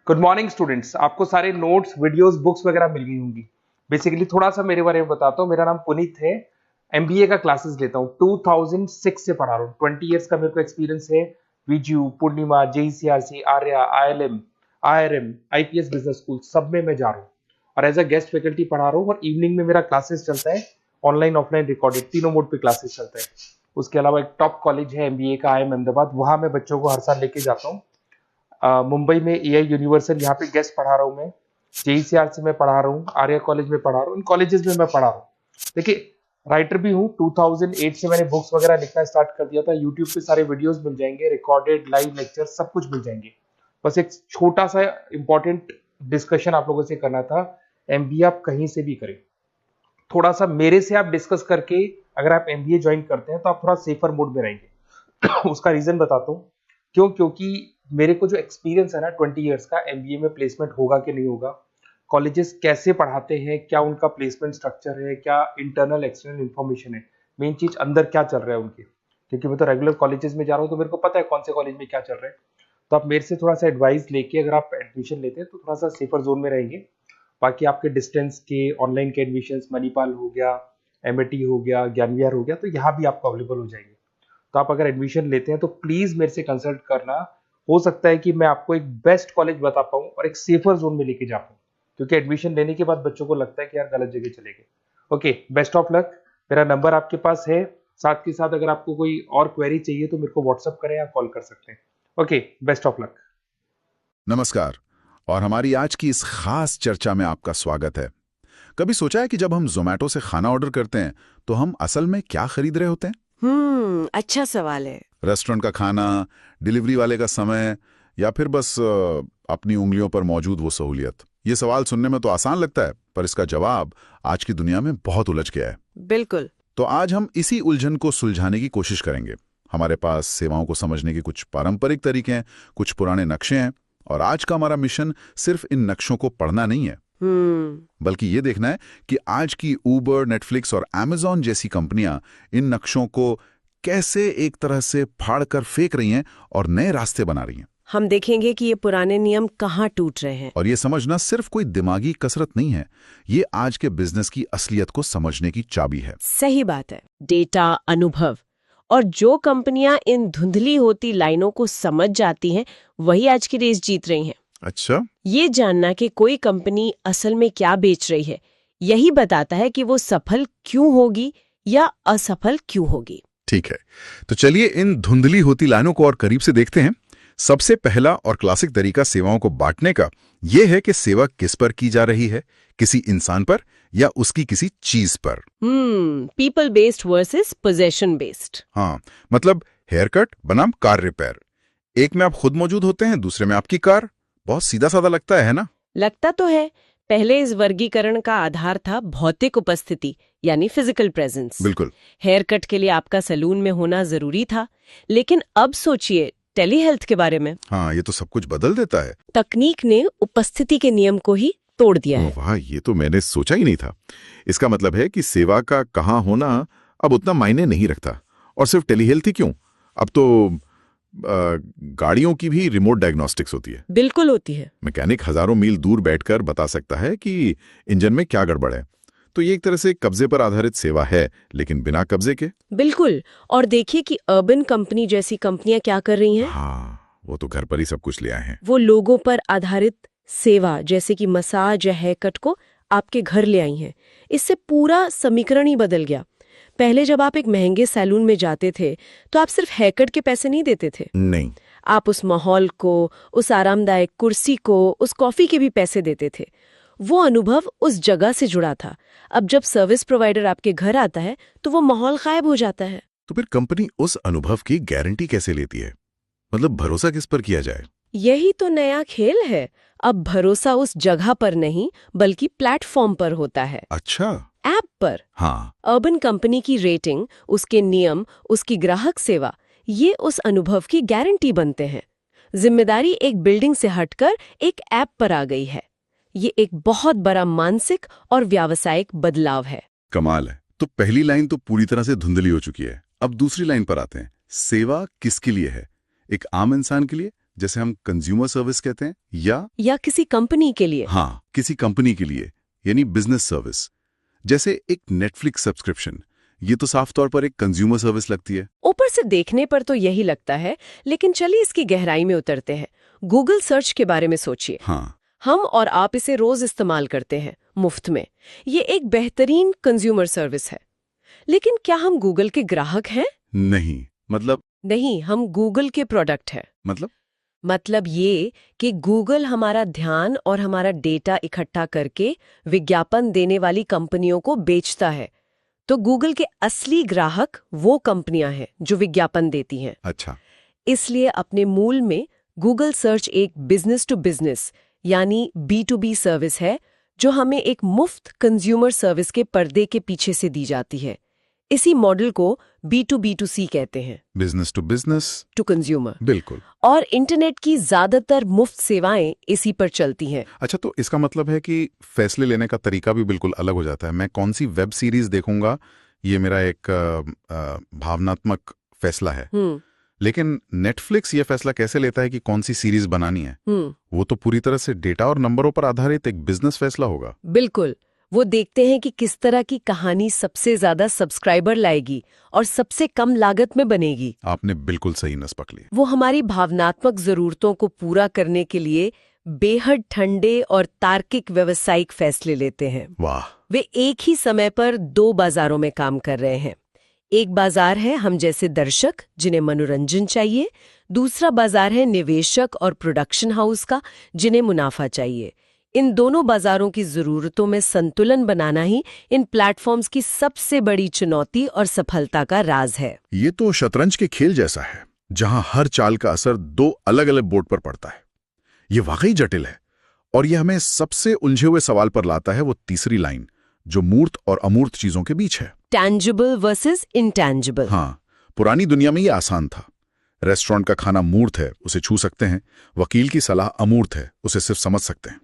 Good morning students. आपको सारे notes, videos, books वगैरह मिल गई होंगी। बेसिकली थोड़ा सा मेरे बारे में बताता हूँ। मेरा नाम पुनीत है। एमबीए का क्लासेस लेता हूँ। 2006 से पढ़ा रहा हूँ। 20 इयर्स का मेरे को एक्सपीरियंस है। VGU, Poornima, JECRC, Arya, ILM, IRM, IPS business school, सब में मैं जा रहा हूँ और एज अ गेस्ट फैकल्टी पढ़ा रहा हूँ। और इवनिंग में मेरा क्लासेस चलता है, ऑनलाइन ऑफलाइन रिकॉर्डेड, तीनों मोड पे क्लासेस चलता है। उसके अलावा एक टॉप कॉलेज है एमबीए का, आईएम अहमदाबाद, वहां मैं बच्चों को हर साल लेके जाता हूँ। मुंबई में एआई यूनिवर्सल, यहाँ पे गेस्ट पढ़ा रहा हूँ मैं। जेईसीआरसी में पढ़ा रहा हूँ, आर्या कॉलेज में पढ़ा रहा हूँ। इन कॉलेजेस में मैं पढ़ा रहा हूँ। देखिए, राइटर भी हूँ। 2008 से मैंने बुक्स वगैरह लिखना स्टार्ट कर दिया था। यूट्यूब पे सारे वीडियोस मिल जाएंगे, रिकॉर्डेड लाइव लेक्चर सब कुछ मिल जाएंगे। बस एक छोटा सा इंपॉर्टेंट डिस्कशन आप लोगों से करना था। एमबीए आप कहीं से भी करें, थोड़ा सा मेरे से आप डिस्कस करके अगर आप एमबीए ज्वाइन करते हैं तो आप थोड़ा सेफर मोड में रहेंगे। उसका रीजन बताता हूँ क्यों। क्योंकि मेरे को जो एक्सपीरियंस है ना 20 इयर्स का, एमबीए में प्लेसमेंट होगा कि नहीं होगा, कॉलेजेस कैसे पढ़ाते हैं, क्या उनका प्लेसमेंट स्ट्रक्चर है, क्या इंटरनल एक्सटर्नल इन्फॉर्मेशन है, मेन चीज अंदर क्या चल रहा है उनके। क्योंकि मैं तो रेगुलर कॉलेजेस में जा रहा हूँ तो मेरे को पता है कौन से कॉलेज में क्या चल रहा है। तो आप मेरे से थोड़ा सा एडवाइस लेके अगर आप एडमिशन लेते हैं तो थोड़ा सा सेफर जोन में रहेंगे। बाकी आपके डिस्टेंस के ऑनलाइन के एडमिशन, मणिपाल हो गया, एमएटी हो गया, ज्ञान विहार हो गया, तो यहाँ भी आपको अवेलेबल हो जाएंगे। तो आप अगर एडमिशन लेते हैं तो प्लीज मेरे से कंसल्ट करना। हो सकता है कि मैं आपको एक बेस्ट कॉलेज बता पाऊं और एक सेफर जोन में लेके जा पाऊं। क्योंकि एडमिशन लेने के बाद बच्चों को लगता है कि यार गलत जगह चले गए। Okay, best of luck. मेरा नंबर आपके पास है। साथ के साथ अगर आपको कोई और क्वेरी चाहिए तो मेरे को व्हाट्सअप करें या कॉल कर सकते हैं। Okay, best of luck. नमस्कार। और हमारी आज की इस खास चर्चा में आपका स्वागत है। कभी सोचा है कि जब हम जोमैटो से खाना ऑर्डर करते हैं तो हम असल में क्या खरीद रहे होते हैं? अच्छा सवाल है। रेस्टोरेंट का खाना, डिलीवरी वाले का समय, या फिर बस अपनी उंगलियों पर मौजूद वो सहूलियत? ये सवाल सुनने में तो आसान लगता है, पर इसका जवाब आज की दुनिया में बहुत उलझ गया है। बिल्कुल। तो आज हम इसी उलझन को सुलझाने की कोशिश करेंगे। हमारे पास सेवाओं को समझने के कुछ पारंपरिक तरीके हैं, कुछ पुराने नक्शे हैं, और आज का हमारा मिशन सिर्फ इन नक्शों को पढ़ना नहीं है, बल्कि ये देखना है कि आज की ऊबर, नेटफ्लिक्स और अमेज़न जैसी कंपनियां इन नक्शों को कैसे एक तरह से फाड़ कर फेंक रही हैं और नए रास्ते बना रही हैं। हम देखेंगे कि ये पुराने नियम कहाँ टूट रहे हैं। और ये समझना सिर्फ कोई दिमागी कसरत नहीं है, ये आज के बिजनेस की असलियत को समझने की चाबी है। सही बात है। डेटा, अनुभव, और जो कंपनियां इन धुंधली होती लाइनों को समझ जाती हैं वही आज की रेस जीत रही हैं। अच्छा, ये जानना कि कोई कंपनी असल में क्या बेच रही है, यही बताता है कि वो सफल क्यों होगी या असफल क्यों होगी। ठीक है, तो चलिए इन धुंधली होती लाइनों को और करीब से देखते हैं। सबसे पहला और क्लासिक तरीका सेवाओं को बांटने का यह है कि सेवा किस पर की जा रही है, किसी इंसान पर या उसकी किसी चीज पर। People based versus possession based. हाँ, मतलब हेयर कट बनाम कार रिपेयर। एक में आप खुद मौजूद होते हैं, दूसरे में आपकी कार। बहुत सीधा साधा लगता है ना? लगता तो है। पहले इस वर्गीकरण का आधार था भौतिक उपस्थिति, यानी फिजिकल प्रेजेंस। बिल्कुल। हेयर कट के लिए आपका सैलून में होना जरूरी था, लेकिन अब सोचिए टेली हेल्थ के बारे में। हाँ, ये तो सब कुछ बदल देता है। तकनीक ने उपस्थिति के नियम को ही तोड़ दिया है। वाह, ये तो मैंने सोचा ही नहीं था। इसका मतलब है कि सेवा का कहाँ होना अब उतना मायने नहीं रखता। और सिर्फ टेलीहेल्थ ही क्यों, अब तो गाड़ियों की भी रिमोट डायग्नोस्टिक्स होती है। बिल्कुल होती है। मैकेनिक हजारों मील दूर बैठकर बता सकता है कि इंजन में क्या गड़बड़ है। तो ये एक तरह से कब्जे पर आधारित सेवा है, लेकिन बिना कब्जे के। बिल्कुल। और देखिए कि अर्बन कंपनी जैसी कंपनियां क्या कर रही हैं। हाँ, वो तो घर पर ही सब कुछ ले आए हैं। वो लोगों पर आधारित सेवा जैसे कि मसाज या हेयर कट को आपके घर ले आई हैं। इससे पूरा समीकरण ही बदल गया। पहले जब आप एक महंगे सैलून में जाते थे तो आप सिर्फ हेयर कट के पैसे नहीं देते थे। नहीं, आप उस माहौल को, उस आरामदायक कुर्सी को, उस कॉफी के भी पैसे देते थे। वो अनुभव उस जगह से जुड़ा था। अब जब सर्विस प्रोवाइडर आपके घर आता है तो वो माहौल गायब हो जाता है। तो फिर कंपनी उस अनुभव की गारंटी कैसे लेती है? मतलब भरोसा किस पर किया जाए? यही तो नया खेल है। अब भरोसा उस जगह पर नहीं बल्कि प्लेटफॉर्म पर होता है। अच्छा, ऐप पर। हाँ। अर्बन कंपनी की रेटिंग, उसके नियम, उसकी ग्राहक सेवा, ये उस अनुभव की गारंटी बनते हैं। जिम्मेदारी एक बिल्डिंग से हटकर एक ऐप पर आ गई है। ये एक बहुत बड़ा मानसिक और व्यावसायिक बदलाव है। कमाल है। तो पहली लाइन तो पूरी तरह से धुंधली हो चुकी है। अब दूसरी लाइन पर आते हैं। सेवा किसके लिए है? एक आम इंसान के लिए जैसे हम कंज्यूमर सर्विस कहते हैं, या किसी कंपनी के लिए। हाँ, किसी कंपनी के लिए, यानी बिजनेस सर्विस। जैसे एक नेटफ्लिक्स सब्सक्रिप्शन, ये तो साफ तौर पर एक कंज्यूमर सर्विस लगती है। ऊपर से देखने पर तो यही लगता है, लेकिन चलिए इसकी गहराई में उतरते हैं। गूगल सर्च के बारे में सोचिए। हाँ, हम और आप इसे रोज इस्तेमाल करते हैं, मुफ्त में। ये एक बेहतरीन कंज्यूमर सर्विस है। लेकिन क्या हम गूगल के ग्राहक हैं? नहीं, मतलब नहीं, हम गूगल के प्रोडक्ट हैं। मतलब ये कि गूगल हमारा ध्यान और हमारा डेटा इकट्ठा करके विज्ञापन देने वाली कंपनियों को बेचता है। तो गूगल के असली ग्राहक वो कंपनियां हैं जो विज्ञापन देती हैं। अच्छा। इसलिए अपने मूल में गूगल सर्च एक बिजनेस टू बिजनेस यानी B2B सर्विस है, जो हमें एक मुफ्त कंज्यूमर सर्विस के पर्दे के पीछे से दी जाती है। इसी मॉडल को B2B2C कहते हैं, business to business to consumer. बिल्कुल। और इंटरनेट की ज्यादातर मुफ्त सेवाएं इसी पर चलती हैं। अच्छा, तो इसका मतलब है कि फैसले लेने का तरीका भी बिल्कुल अलग हो जाता है। मैं कौन सी वेब सीरीज देखूंगा, ये मेरा एक भावनात्मक फैसला है। लेकिन नेटफ्लिक्स ये फैसला कैसे लेता है कि कौन सी सीरीज बनानी है? वो तो पूरी तरह से डेटा और नंबरों पर आधारित एक बिजनेस फैसला होगा। बिल्कुल। वो देखते हैं कि किस तरह की कहानी सबसे ज्यादा सब्सक्राइबर लाएगी और सबसे कम लागत में बनेगी। आपने बिल्कुल सही नस पकड़ी। वो हमारी भावनात्मक जरूरतों को पूरा करने के लिए बेहद ठंडे और तार्किक व्यावसायिक फैसले लेते हैं। वाह। वे एक ही समय पर दो बाजारों में काम कर रहे हैं। एक बाजार है हम जैसे दर्शक जिन्हें मनोरंजन चाहिए, दूसरा बाजार है निवेशक और प्रोडक्शन हाउस का जिन्हें मुनाफा चाहिए। इन दोनों बाजारों की जरूरतों में संतुलन बनाना ही इन प्लेटफॉर्म्स की सबसे बड़ी चुनौती और सफलता का राज है। ये तो शतरंज के खेल जैसा है, जहां हर चाल का असर दो अलग अलग बोर्ड पर पड़ता है। ये वाकई जटिल है, और ये हमें सबसे उलझे हुए सवाल पर लाता है, वो तीसरी लाइन जो मूर्त और अमूर्त चीजों के बीच है। Tangible versus intangible. हाँ, पुरानी दुनिया में ये आसान था। रेस्टोरेंट का खाना मूर्त है, उसे छू सकते हैं। वकील की सलाह अमूर्त है, उसे सिर्फ समझ सकते हैं।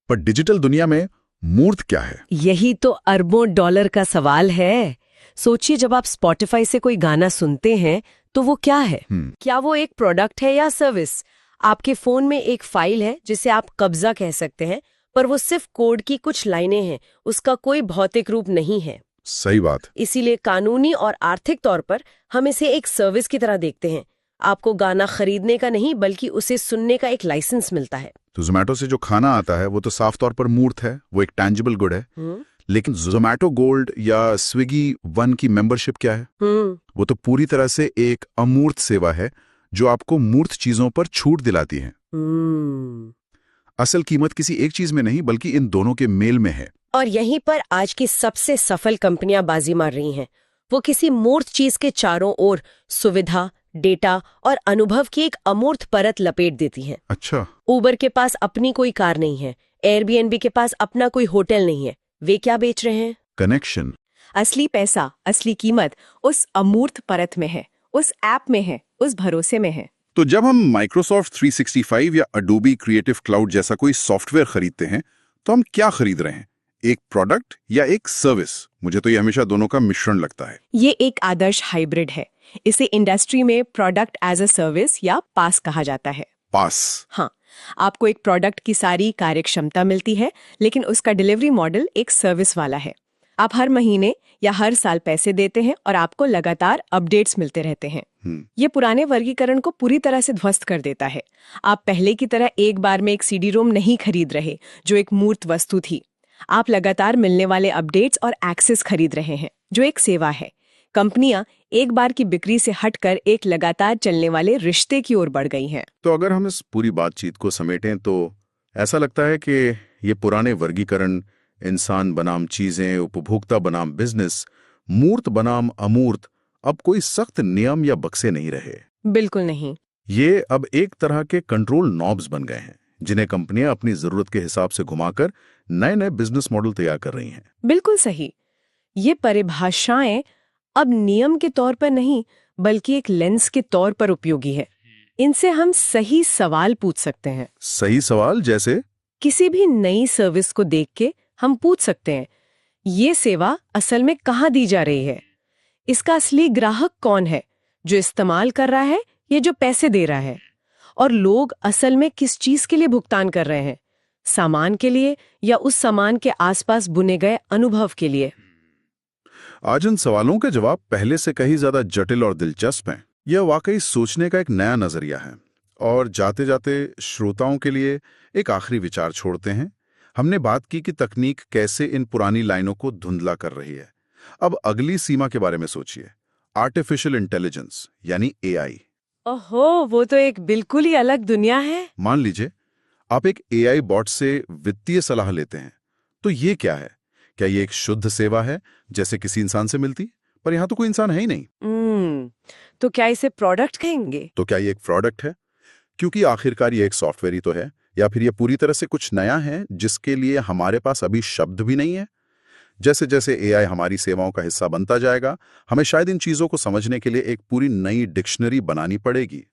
पर डिजिटल दुनिया में मूर्त क्या है? यही तो अरबों डॉलर का सवाल है। सोचिए, जब आप स्पॉटिफाई से कोई गाना सुनते हैं तो वो क्या है? क्या वो एक प्रोडक्ट है या सर्विस? आपके फोन में एक फाइल है जिसे आप कब्जा कह सकते हैं, पर वो सिर्फ कोड की कुछ लाइनें हैं, उसका कोई भौतिक रूप नहीं है। सही बात। इसीलिए कानूनी और आर्थिक तौर पर हम इसे एक सर्विस की तरह देखते हैं। आपको गाना खरीदने का नहीं, बल्कि उसे सुनने का एक लाइसेंस मिलता है। तो जोमेटो से जो खाना आता है वो तो साफ तौर पर मूर्त है, वो एक टैंजिबल गुड है। लेकिन जोमेटो गोल्ड या स्विगी वन की मेंबरशिप क्या है? वो तो पूरी तरह से एक अमूर्त सेवा है जो आपको मूर्त चीजों पर छूट दिलाती है। असल कीमत किसी एक चीज में नहीं, बल्कि इन दोनों के मेल में है। और यहीं पर आज की सबसे सफल कंपनियां बाजी मार रही हैं। वो किसी मूर्त चीज के चारों ओर सुविधा, डेटा और अनुभव की एक अमूर्त परत लपेट देती हैं। अच्छा। उबर के पास अपनी कोई कार नहीं है, एयरबीएनबी के पास अपना कोई होटल नहीं है। वे क्या बेच रहे हैं? कनेक्शन। असली पैसा, असली कीमत उस अमूर्त परत में है, उस ऐप में है, उस भरोसे में है। तो जब हम माइक्रोसॉफ्ट 365 या अडोबी क्रिएटिव क्लाउड जैसा कोई सॉफ्टवेयर खरीदते हैं, तो हम क्या खरीद रहे हैं? एक प्रोडक्ट या एक सर्विस? मुझे तो ये हमेशा दोनों का मिश्रण लगता है। ये एक आदर्श हाइब्रिड है। इसे इंडस्ट्री में प्रोडक्ट एज अ सर्विस या पास कहा जाता है। पास। हाँ, आपको एक प्रोडक्ट की सारी कार्यक्षमता मिलती है, लेकिन उसका डिलीवरी मॉडल एक सर्विस वाला है। आप हर महीने या हर साल पैसे देते हैं और आपको लगातार अपडेट्स मिलते रहते हैं। ये पुराने वर्गीकरण को पूरी तरह से ध्वस्त कर देता है। आप पहले की तरह एक बार में एक सीडी रोम नहीं खरीद रहे, जो एक मूर्त वस्तु थी। आप लगातार मिलने वाले अपडेट्स और एक्सेस खरीद रहे हैं, जो एक सेवा है। कंपनियां एक बार की बिक्री से हटकर एक लगातार चलने वाले रिश्ते की ओर बढ़ गई हैं। तो अगर हम इस पूरी बातचीत को समेटें तो ऐसा लगता है कि ये पुराने वर्गीकरण, इंसान बनाम चीजें, उपभोक्ता बनाम बिजनेस, मूर्त बनाम अमूर्त, अब कोई सख्त नियम या बक्से नहीं रहे। बिल्कुल नहीं। ये अब एक तरह के कंट्रोल नॉब्स बन गए हैं, जिन्हें कंपनियां अपनी जरूरत के हिसाब से घुमाकर नए नए बिजनेस मॉडल तैयार कर रही हैं। बिल्कुल सही। ये परिभाषाएं अब नियम के तौर पर नहीं, बल्कि एक लेंस के तौर पर उपयोगी है। इनसे हम सही सवाल पूछ सकते हैं। सही सवाल जैसे? किसी भी नई सर्विस को देख के हम पूछ सकते हैं, ये सेवा असल में कहाँ दी जा रही है? इसका असली ग्राहक कौन है? जो इस्तेमाल कर रहा है या जो पैसे दे रहा है? और लोग असल में किस चीज के लिए भुगतान कर रहे हैं, सामान के लिए या उस सामान के आसपास बुने गए अनुभव के लिए। आज इन सवालों के जवाब पहले से कहीं ज्यादा जटिल और दिलचस्प हैं। यह वाकई सोचने का एक नया नजरिया है। और जाते जाते श्रोताओं के लिए एक आखिरी विचार छोड़ते हैं। हमने बात की कि तकनीक कैसे इन पुरानी लाइनों को धुंधला कर रही है। अब अगली सीमा के बारे में सोचिए, आर्टिफिशियल इंटेलिजेंस यानी एआई। ओहो, वो तो एक बिल्कुल ही अलग दुनिया है। मान लीजिए आप एक एआई बॉट से वित्तीय सलाह लेते हैं, तो ये क्या है? क्या ये एक शुद्ध सेवा है जैसे किसी इंसान से मिलती? पर यहां तो कोई इंसान है ही नहीं। तो क्या इसे प्रोडक्ट कहेंगे? तो क्या ये एक प्रोडक्ट है? क्योंकि आखिरकार ये एक सॉफ्टवेयर ही तो है। या फिर ये पूरी तरह से कुछ नया है जिसके लिए हमारे पास अभी शब्द भी नहीं है? जैसे जैसे एआई हमारी सेवाओं का हिस्सा बनता जाएगा, हमें शायद इन चीजों को समझने के लिए एक पूरी नई डिक्शनरी बनानी पड़ेगी।